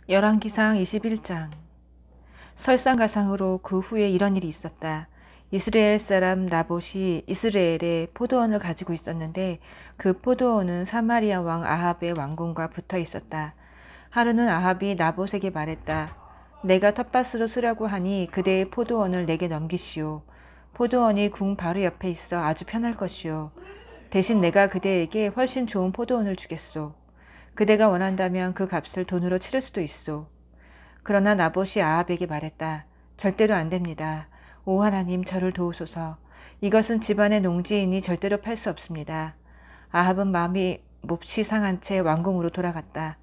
열왕기상 21장. 설상가상으로 그 후에 이런 일이 있었다. 이스라엘 사람 나봇이 이스라엘에 포도원을 가지고 있었는데 그 포도원은 사마리아 왕 아합의 왕궁과 붙어 있었다. 하루는 아합이 나봇에게 말했다. 내가 텃밭으로 쓰려고 하니 그대의 포도원을 내게 넘기시오. 포도원이 궁 바로 옆에 있어 아주 편할 것이오. 대신 내가 그대에게 훨씬 좋은 포도원을 주겠소. 그대가 원한다면 그 값을 돈으로 치를 수도 있소. 그러나 나봇이 아합에게 말했다. 절대로 안 됩니다. 오 하나님, 저를 도우소서. 이것은 집안의 농지이니 절대로 팔 수 없습니다. 아합은 마음이 몹시 상한 채 왕궁으로 돌아갔다.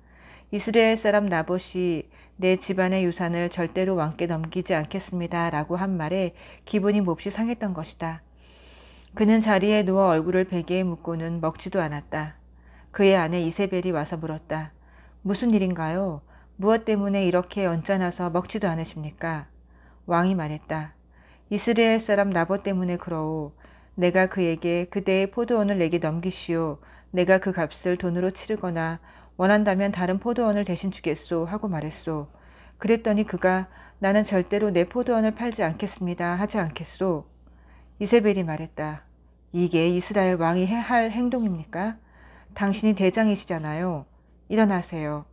이스라엘 사람 나봇이 내 집안의 유산을 절대로 왕께 넘기지 않겠습니다 라고 한 말에 기분이 몹시 상했던 것이다. 그는 자리에 누워 얼굴을 베개에 묻고는 먹지도 않았다. 그의 아내 이세벨이 와서 물었다. 무슨 일인가요? 무엇 때문에 이렇게 언짢아서 먹지도 않으십니까? 왕이 말했다. 이스라엘 사람 나봇 때문에 그러오. 내가 그에게 그대의 포도원을 내게 넘기시오. 내가 그 값을 돈으로 치르거나 원한다면 다른 포도원을 대신 주겠소 하고 말했소. 그랬더니 그가 나는 절대로 내 포도원을 팔지 않겠습니다 하지 않겠소. 이세벨이 말했다. 이게 이스라엘 왕이 할 행동입니까? 당신이 대장이시잖아요. 일어나세요.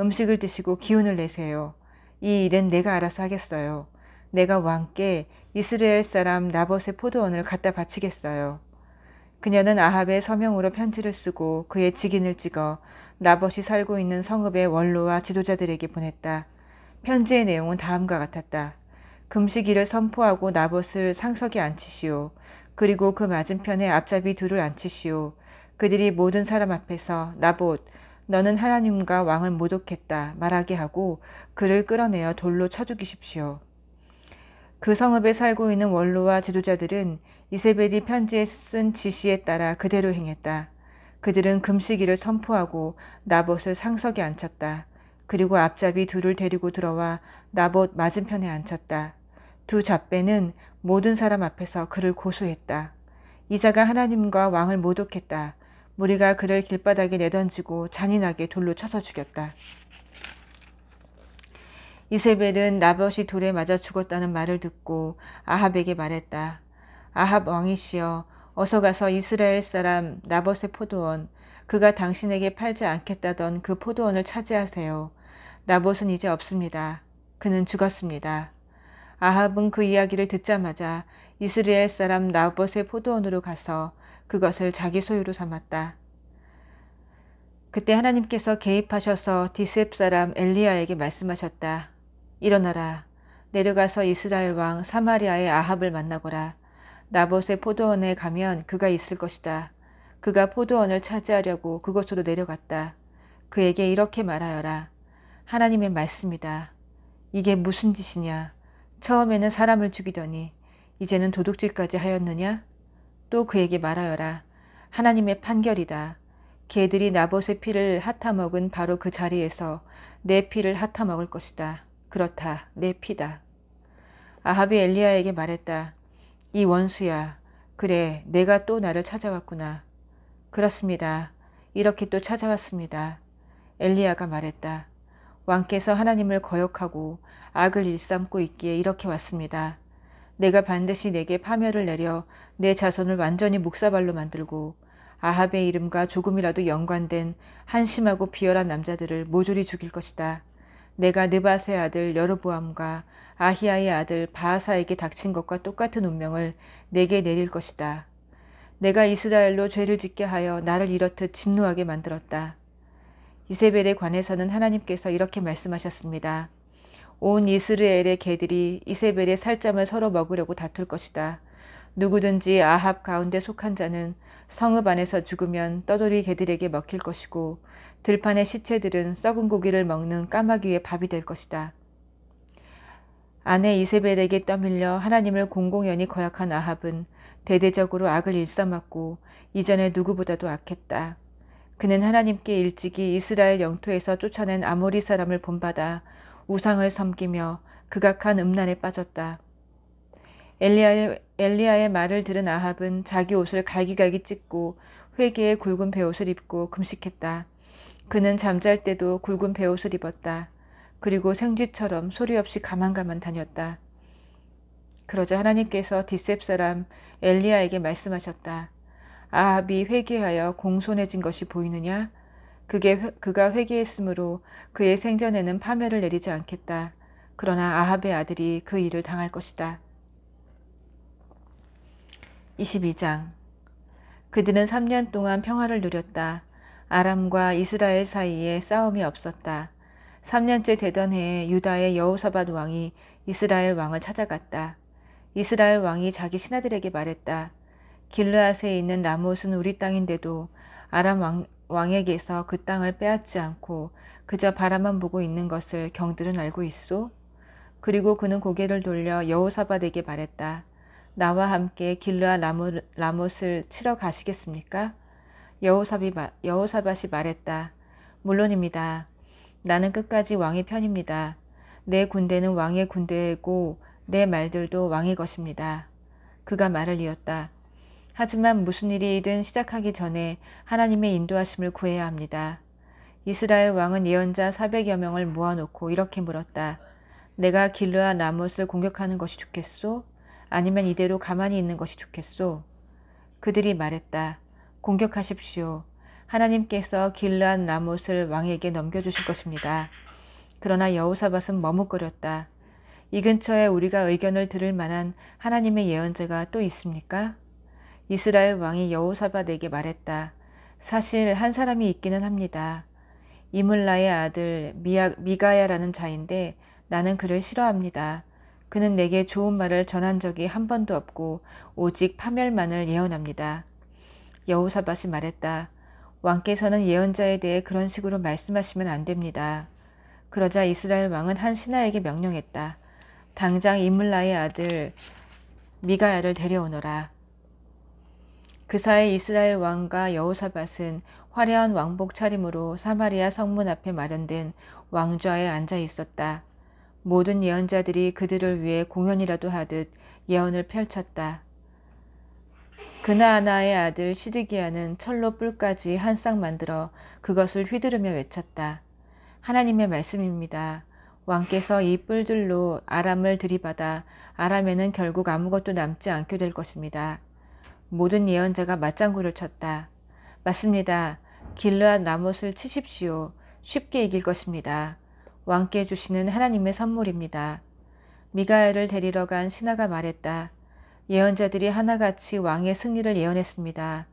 음식을 드시고 기운을 내세요. 이 일은 내가 알아서 하겠어요. 내가 왕께 이스라엘 사람 나봇의 포도원을 갖다 바치겠어요. 그녀는 아합의 서명으로 편지를 쓰고 그의 직인을 찍어 나봇이 살고 있는 성읍의 원로와 지도자들에게 보냈다. 편지의 내용은 다음과 같았다. 금식일을 선포하고 나봇을 상석에 앉히시오. 그리고 그 맞은편에 앞잡이 둘을 앉히시오. 그들이 모든 사람 앞에서 나봇, 너는 하나님과 왕을 모독했다 말하게 하고 그를 끌어내어 돌로 쳐 죽이십시오. 그 성읍에 살고 있는 원로와 지도자들은 이세벨이 편지에 쓴 지시에 따라 그대로 행했다. 그들은 금식일을 선포하고 나봇을 상석에 앉혔다. 그리고 앞잡이 둘을 데리고 들어와 나봇 맞은편에 앉혔다. 두 잡배는 모든 사람 앞에서 그를 고소했다. 이자가 하나님과 왕을 모독했다. 무리가 그를 길바닥에 내던지고 잔인하게 돌로 쳐서 죽였다. 이세벨은 나봇이 돌에 맞아 죽었다는 말을 듣고 아합에게 말했다. 아합 왕이시여, 어서 가서 이스라엘 사람 나봇의 포도원, 그가 당신에게 팔지 않겠다던 그 포도원을 차지하세요. 나봇은 이제 없습니다. 그는 죽었습니다. 아합은 그 이야기를 듣자마자 이스라엘 사람 나봇의 포도원으로 가서 그것을 자기 소유로 삼았다. 그때 하나님께서 개입하셔서 디셉 사람 엘리야에게 말씀하셨다. 일어나라. 내려가서 이스라엘 왕 사마리아의 아합을 만나거라. 나봇의 포도원에 가면 그가 있을 것이다. 그가 포도원을 차지하려고 그곳으로 내려갔다. 그에게 이렇게 말하여라. 하나님의 말씀이다. 이게 무슨 짓이냐. 처음에는 사람을 죽이더니 이제는 도둑질까지 하였느냐? 또 그에게 말하여라. 하나님의 판결이다. 개들이 나봇의 피를 핥아먹은 바로 그 자리에서 내 피를 핥아먹을 것이다. 그렇다. 내 피다. 아합이 엘리야에게 말했다. 이 원수야. 그래, 내가 또 나를 찾아왔구나. 그렇습니다. 이렇게 또 찾아왔습니다. 엘리야가 말했다. 왕께서 하나님을 거역하고 악을 일삼고 있기에 이렇게 왔습니다. 내가 반드시 내게 파멸을 내려 내 자손을 완전히 묵사발로 만들고 아합의 이름과 조금이라도 연관된 한심하고 비열한 남자들을 모조리 죽일 것이다. 내가 느밧의 아들 여로보암과 아히야의 아들 바하사에게 닥친 것과 똑같은 운명을 내게 내릴 것이다. 내가 이스라엘로 죄를 짓게 하여 나를 이렇듯 진노하게 만들었다. 이세벨에 관해서는 하나님께서 이렇게 말씀하셨습니다. 온 이스라엘의 개들이 이세벨의 살점을 서로 먹으려고 다툴 것이다. 누구든지 아합 가운데 속한 자는 성읍 안에서 죽으면 떠돌이 개들에게 먹힐 것이고 들판의 시체들은 썩은 고기를 먹는 까마귀의 밥이 될 것이다. 아내 이세벨에게 떠밀려 하나님을 공공연히 거역한 아합은 대대적으로 악을 일삼았고 이전에 누구보다도 악했다. 그는 하나님께 일찍이 이스라엘 영토에서 쫓아낸 아모리 사람을 본받아 우상을 섬기며 극악한 음란에 빠졌다. 엘리야의 말을 들은 아합은 자기 옷을 갈기갈기 찢고 회개의 굵은 베옷을 입고 금식했다. 그는 잠잘 때도 굵은 베옷을 입었다. 그리고 생쥐처럼 소리 없이 가만가만 다녔다. 그러자 하나님께서 뒷셉 사람 엘리야에게 말씀하셨다. 아합이 회개하여 공손해진 것이 보이느냐? 그가 회개했으므로 그의 생전에는 파멸을 내리지 않겠다. 그러나 아합의 아들이 그 일을 당할 것이다. 22장. 그들은 3년 동안 평화를 누렸다. 아람과 이스라엘 사이에 싸움이 없었다. 3년째 되던 해에 유다의 여호사밧 왕이 이스라엘 왕을 찾아갔다. 이스라엘 왕이 자기 신하들에게 말했다. 길르앗에 있는 라못은 우리 땅인데도 아람 왕에게서 그 땅을 빼앗지 않고 그저 바라만 보고 있는 것을 경들은 알고 있소? 그리고 그는 고개를 돌려 여호사밧에게 말했다. 나와 함께 길르앗 라못을 치러 가시겠습니까? 여호사밧이 말했다. 물론입니다. 나는 끝까지 왕의 편입니다. 내 군대는 왕의 군대고 내 말들도 왕의 것입니다. 그가 말을 이었다. 하지만 무슨 일이든 시작하기 전에 하나님의 인도하심을 구해야 합니다. 이스라엘 왕은 예언자 400여 명을 모아놓고 이렇게 물었다. 내가 길르앗 라못을 공격하는 것이 좋겠소? 아니면 이대로 가만히 있는 것이 좋겠소? 그들이 말했다. 공격하십시오. 하나님께서 길르앗 라못을 왕에게 넘겨주실 것입니다. 그러나 여호사밧은 머뭇거렸다. 이 근처에 우리가 의견을 들을 만한 하나님의 예언자가 또 있습니까? 이스라엘 왕이 여호사밧에게 말했다. 사실 한 사람이 있기는 합니다. 이물라의 아들 미가야라는 자인데 나는 그를 싫어합니다. 그는 내게 좋은 말을 전한 적이 한 번도 없고 오직 파멸만을 예언합니다. 여호사밧이 말했다. 왕께서는 예언자에 대해 그런 식으로 말씀하시면 안 됩니다. 그러자 이스라엘 왕은 한 신하에게 명령했다. 당장 이물라의 아들 미가야를 데려오너라. 그 사이 이스라엘 왕과 여호사밧은 화려한 왕복 차림으로 사마리아 성문 앞에 마련된 왕좌에 앉아 있었다. 모든 예언자들이 그들을 위해 공연이라도 하듯 예언을 펼쳤다. 그나아나의 아들 시드기야는 철로 뿔까지 한 쌍 만들어 그것을 휘두르며 외쳤다. 하나님의 말씀입니다. 왕께서 이 뿔들로 아람을 들이받아 아람에는 결국 아무것도 남지 않게 될 것입니다. 모든 예언자가 맞장구를 쳤다. 맞습니다. 길르앗 라못을 치십시오. 쉽게 이길 것입니다. 왕께 주시는 하나님의 선물입니다. 미가야를 데리러 간 신하가 말했다. 예언자들이 하나같이 왕의 승리를 예언했습니다.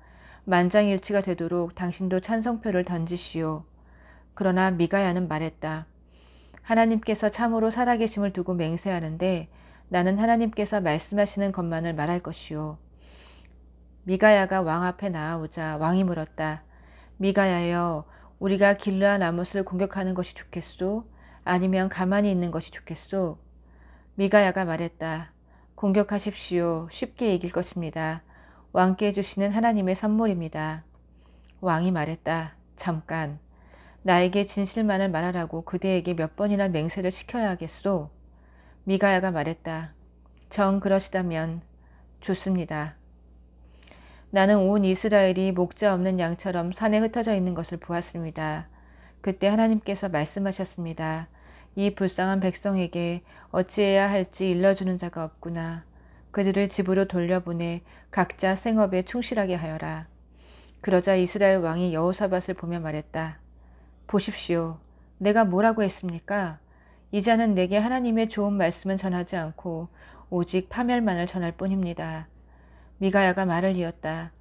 만장일치가 되도록 당신도 찬성표를 던지시오. 그러나 미가야는 말했다. 하나님께서 참으로 살아계심을 두고 맹세하는데 나는 하나님께서 말씀하시는 것만을 말할 것이오. 미가야가 왕 앞에 나아오자 왕이 물었다. 미가야여, 우리가 길르앗 라못을 공격하는 것이 좋겠소? 아니면 가만히 있는 것이 좋겠소? 미가야가 말했다. 공격하십시오. 쉽게 이길 것입니다. 왕께 주시는 하나님의 선물입니다. 왕이 말했다. 잠깐. 나에게 진실만을 말하라고 그대에게 몇 번이나 맹세를 시켜야 하겠소? 미가야가 말했다. 정 그러시다면 좋습니다. 나는 온 이스라엘이 목자 없는 양처럼 산에 흩어져 있는 것을 보았습니다. 그때 하나님께서 말씀하셨습니다. 이 불쌍한 백성에게 어찌해야 할지 일러주는 자가 없구나. 그들을 집으로 돌려보내 각자 생업에 충실하게 하여라. 그러자 이스라엘 왕이 여호사밧을 보며 말했다. 보십시오. 내가 뭐라고 했습니까? 이 자는 내게 하나님의 좋은 말씀은 전하지 않고 오직 파멸만을 전할 뿐입니다. 미가야가 말을 이었다.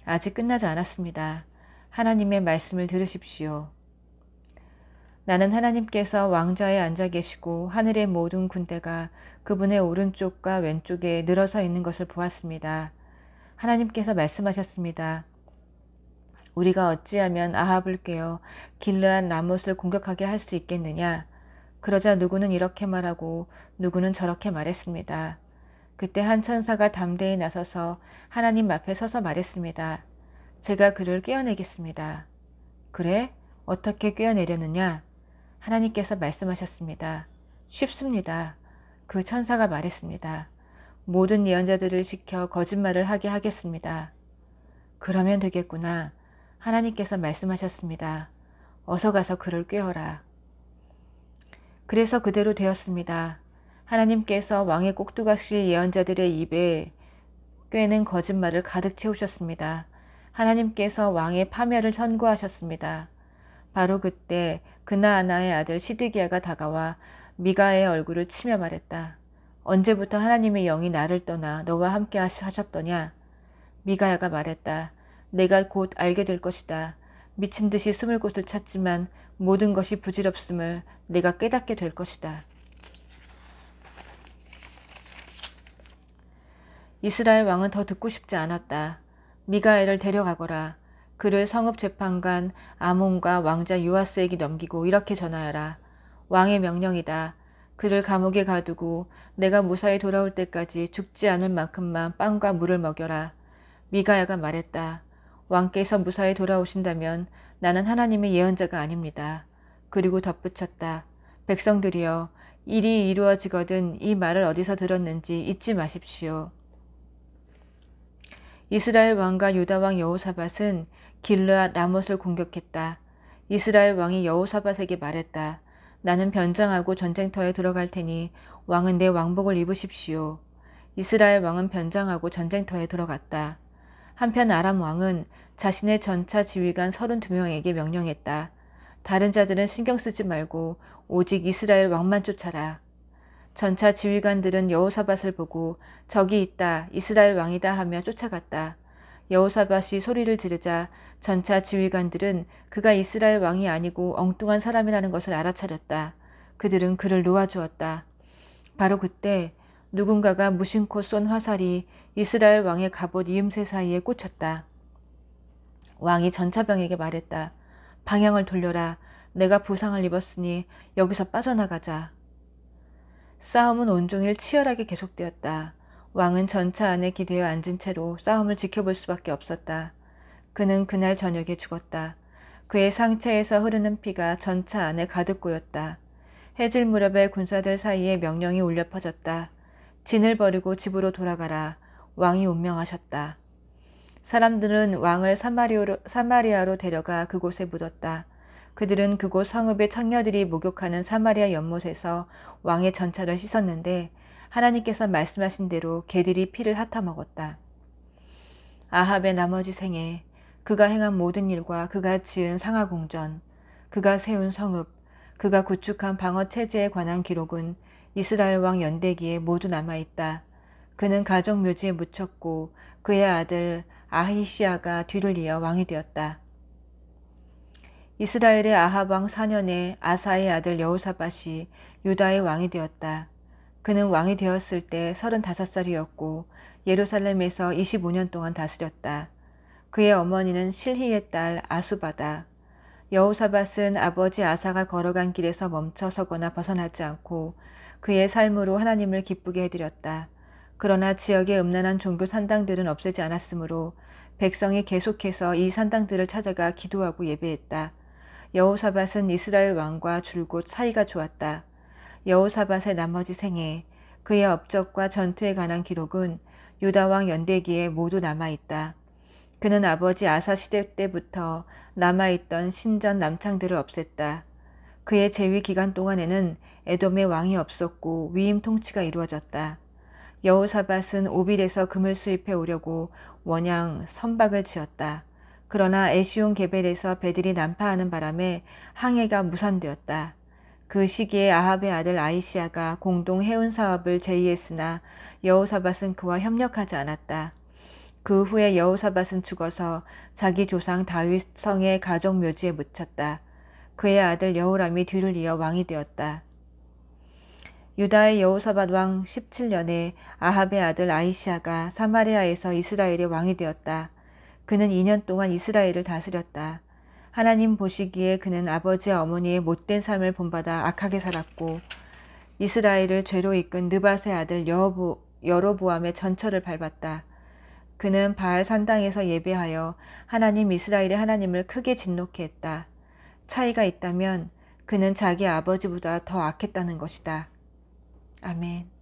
아직 끝나지 않았습니다. 하나님의 말씀을 들으십시오. 나는 하나님께서 왕좌에 앉아 계시고 하늘의 모든 군대가 그분의 오른쪽과 왼쪽에 늘어서 있는 것을 보았습니다. 하나님께서 말씀하셨습니다. 우리가 어찌하면 아합을 꿰어 길르앗 라못을 공격하게 할 수 있겠느냐? 그러자 누구는 이렇게 말하고 누구는 저렇게 말했습니다. 그때 한 천사가 담대히 나서서 하나님 앞에 서서 말했습니다. 제가 그를 꿰어내겠습니다. 그래? 어떻게 꿰어내려느냐? 하나님께서 말씀하셨습니다. 쉽습니다. 그 천사가 말했습니다. 모든 예언자들을 시켜 거짓말을 하게 하겠습니다. 그러면 되겠구나. 하나님께서 말씀하셨습니다. 어서 가서 그를 꿰어라. 그래서 그대로 되었습니다. 하나님께서 왕의 꼭두각시 예언자들의 입에 꿰는 거짓말을 가득 채우셨습니다. 하나님께서 왕의 파멸을 선고하셨습니다. 바로 그때 그나아나의 아들 시드기야가 다가와 미가의 얼굴을 치며 말했다. 언제부터 하나님의 영이 나를 떠나 너와 함께 하셨더냐? 미가야가 말했다. 내가 곧 알게 될 것이다. 미친 듯이 숨을 곳을 찾지만 모든 것이 부질없음을 내가 깨닫게 될 것이다. 이스라엘 왕은 더 듣고 싶지 않았다. 미가엘을 데려가거라. 그를 성읍재판관 아몬과 왕자 요아스에게 넘기고 이렇게 전하여라. 왕의 명령이다. 그를 감옥에 가두고 내가 무사히 돌아올 때까지 죽지 않을 만큼만 빵과 물을 먹여라. 미가야가 말했다. 왕께서 무사히 돌아오신다면 나는 하나님의 예언자가 아닙니다. 그리고 덧붙였다. 백성들이여, 일이 이루어지거든 이 말을 어디서 들었는지 잊지 마십시오. 이스라엘 왕과 유다 왕 여호사밧은 길르앗 라못을 공격했다. 이스라엘 왕이 여호사밧에게 말했다. 나는 변장하고 전쟁터에 들어갈 테니 왕은 내 왕복을 입으십시오. 이스라엘 왕은 변장하고 전쟁터에 들어갔다. 한편 아람 왕은 자신의 전차 지휘관 32명에게 명령했다. 다른 자들은 신경 쓰지 말고 오직 이스라엘 왕만 쫓아라. 전차 지휘관들은 여호사밧을 보고 저기 있다, 이스라엘 왕이다 하며 쫓아갔다. 여호사밧이 소리를 지르자 전차 지휘관들은 그가 이스라엘 왕이 아니고 엉뚱한 사람이라는 것을 알아차렸다. 그들은 그를 놓아주었다. 바로 그때 누군가가 무심코 쏜 화살이 이스라엘 왕의 갑옷 이음새 사이에 꽂혔다. 왕이 전차병에게 말했다. 방향을 돌려라. 내가 부상을 입었으니 여기서 빠져나가자. 싸움은 온종일 치열하게 계속되었다. 왕은 전차 안에 기대어 앉은 채로 싸움을 지켜볼 수밖에 없었다. 그는 그날 저녁에 죽었다. 그의 상체에서 흐르는 피가 전차 안에 가득 고였다. 해질 무렵에 군사들 사이에 명령이 울려 퍼졌다. 진을 버리고 집으로 돌아가라. 왕이 운명하셨다. 사람들은 왕을 사마리아로 데려가 그곳에 묻었다. 그들은 그곳 성읍의 창녀들이 목욕하는 사마리아 연못에서 왕의 전차를 씻었는데 하나님께서 말씀하신 대로 개들이 피를 핥아먹었다. 아합의 나머지 생애, 그가 행한 모든 일과 그가 지은 상하궁전, 그가 세운 성읍, 그가 구축한 방어체제에 관한 기록은 이스라엘 왕 연대기에 모두 남아있다. 그는 가족묘지에 묻혔고 그의 아들 아히시아가 뒤를 이어 왕이 되었다. 이스라엘의 아합 왕 4년에 아사의 아들 여호사밧이 유다의 왕이 되었다. 그는 왕이 되었을 때 35살이었고 예루살렘에서 25년 동안 다스렸다. 그의 어머니는 실히의 딸 아수바다. 여호사밧은 아버지 아사가 걸어간 길에서 멈춰 서거나 벗어나지 않고 그의 삶으로 하나님을 기쁘게 해드렸다. 그러나 지역의 음란한 종교 산당들은 없애지 않았으므로 백성이 계속해서 이 산당들을 찾아가 기도하고 예배했다. 여호사밧은 이스라엘 왕과 줄곧 사이가 좋았다. 여호사밧의 나머지 생애, 그의 업적과 전투에 관한 기록은 유다 왕 연대기에 모두 남아있다. 그는 아버지 아사 시대 때부터 남아있던 신전 남창들을 없앴다. 그의 재위 기간 동안에는 에돔의 왕이 없었고 위임 통치가 이루어졌다. 여호사밧은 오빌에서 금을 수입해 오려고 원양 선박을 지었다. 그러나 에시온 게벨에서 배들이 난파하는 바람에 항해가 무산되었다. 그 시기에 아합의 아들 아히시아가 공동 해운 사업을 제의했으나 여호사밧은 그와 협력하지 않았다. 그 후에 여호사밧은 죽어서 자기 조상 다윗 성의 가족 묘지에 묻혔다. 그의 아들 여호람이 뒤를 이어 왕이 되었다. 유다의 여호사밧 왕 17년에 아합의 아들 아히시아가 사마리아에서 이스라엘의 왕이 되었다. 그는 2년 동안 이스라엘을 다스렸다. 하나님 보시기에 그는 아버지와 어머니의 못된 삶을 본받아 악하게 살았고 이스라엘을 죄로 이끈 느밧의 아들 여로보암의 전처를 밟았다. 그는 바알 산당에서 예배하여 하나님 이스라엘의 하나님을 크게 진노케 했다. 차이가 있다면 그는 자기 아버지보다 더 악했다는 것이다. 아멘.